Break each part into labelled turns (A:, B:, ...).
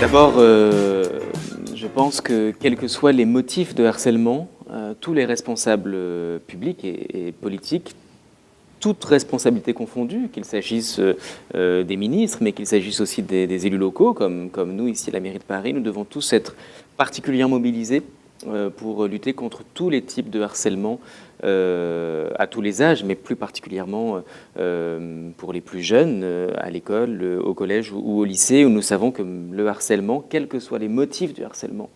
A: D'abord, je pense que quels que soient les motifs de harcèlement, tous les responsables publics et politiques, toutes responsabilités confondues, qu'il s'agisse des ministres, mais qu'il s'agisse aussi des élus locaux, comme nous ici à la mairie de Paris, nous devons tous être particulièrement mobilisés pour lutter contre tous les types de harcèlement à tous les âges, mais plus particulièrement pour les plus jeunes, à l'école, au collège ou au lycée, où nous savons que le harcèlement, quels que soient les motifs du harcèlement,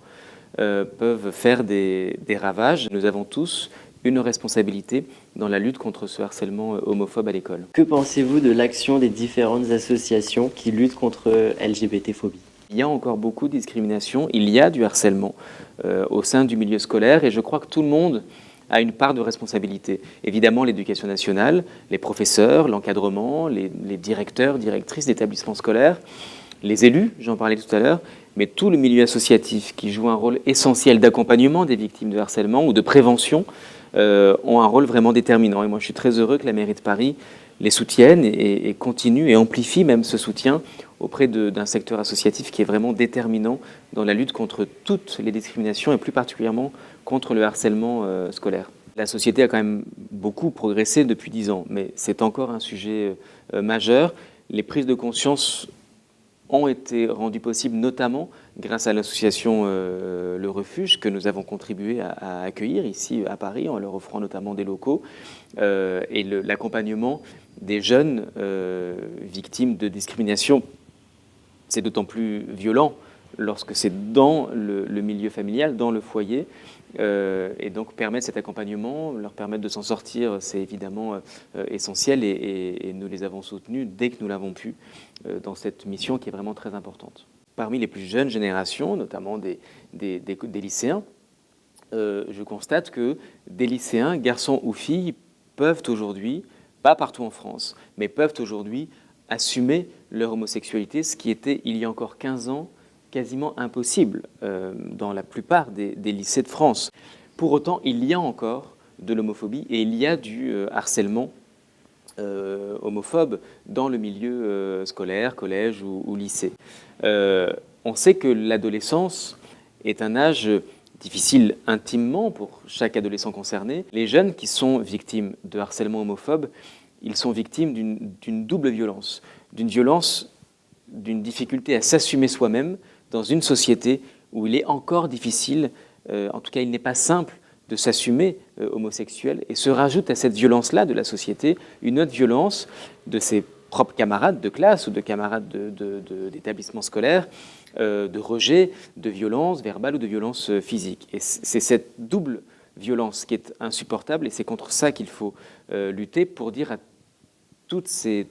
A: peuvent faire des ravages. Nous avons tous une responsabilité dans la lutte contre ce harcèlement homophobe à l'école.
B: Que pensez-vous de l'action des différentes associations qui luttent contre LGBT-phobie ?
A: Il y a encore beaucoup de discrimination, il y a du harcèlement au sein du milieu scolaire et je crois que tout le monde a une part de responsabilité. Évidemment, l'éducation nationale, les professeurs, l'encadrement, les directeurs, directrices d'établissements scolaires, les élus, j'en parlais tout à l'heure, mais tout le milieu associatif qui joue un rôle essentiel d'accompagnement des victimes de harcèlement ou de prévention ont un rôle vraiment déterminant. Et moi, je suis très heureux que la mairie de Paris les soutienne et continue et amplifie même ce soutien auprès d'un secteur associatif qui est vraiment déterminant dans la lutte contre toutes les discriminations et plus particulièrement contre le harcèlement scolaire. La société a quand même beaucoup progressé depuis 10 ans, mais c'est encore un sujet majeur. Les prises de conscience ont été rendues possibles notamment grâce à l'association Le Refuge que nous avons contribué à accueillir ici à Paris en leur offrant notamment des locaux et l'accompagnement des jeunes victimes de discrimination. C'est d'autant plus violent lorsque c'est dans le milieu familial, dans le foyer. Et donc permettre cet accompagnement, leur permettre de s'en sortir, c'est évidemment essentiel et nous les avons soutenus dès que nous l'avons pu dans cette mission qui est vraiment très importante. Parmi les plus jeunes générations, notamment des lycéens, je constate que des lycéens, garçons ou filles, peuvent aujourd'hui, pas partout en France, mais peuvent aujourd'hui assumer leur homosexualité, ce qui était il y a encore 15 ans quasiment impossible dans la plupart des lycées de France. Pour autant, il y a encore de l'homophobie et il y a du harcèlement homophobe dans le milieu scolaire, collège ou lycée. On sait que l'adolescence est un âge difficile intimement pour chaque adolescent concerné. Les jeunes qui sont victimes de harcèlement homophobe, ils sont victimes d'une double violence, d'une difficulté à s'assumer soi-même dans une société où il est encore difficile, en tout cas il n'est pas simple de s'assumer homosexuel, et se rajoute à cette violence-là de la société une autre violence de ses propres camarades de classe ou de camarades d'établissement scolaire, de rejet, de violence verbale ou de violence physique. Et c'est cette double violence qui est insupportable et c'est contre ça qu'il faut lutter pour dire à tous ces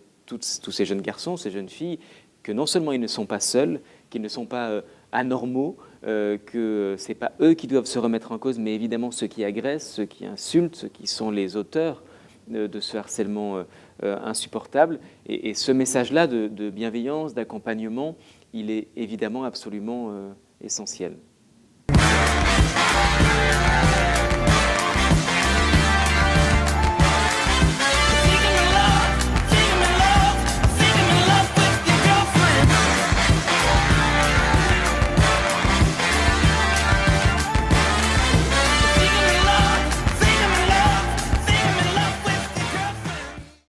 A: jeunes garçons, ces jeunes filles, que non seulement ils ne sont pas seuls, qu'ils ne sont pas anormaux, que ce n'est pas eux qui doivent se remettre en cause, mais évidemment ceux qui agressent, ceux qui insultent, ceux qui sont les auteurs de ce harcèlement insupportable. Et ce message-là de bienveillance, d'accompagnement, il est évidemment absolument essentiel.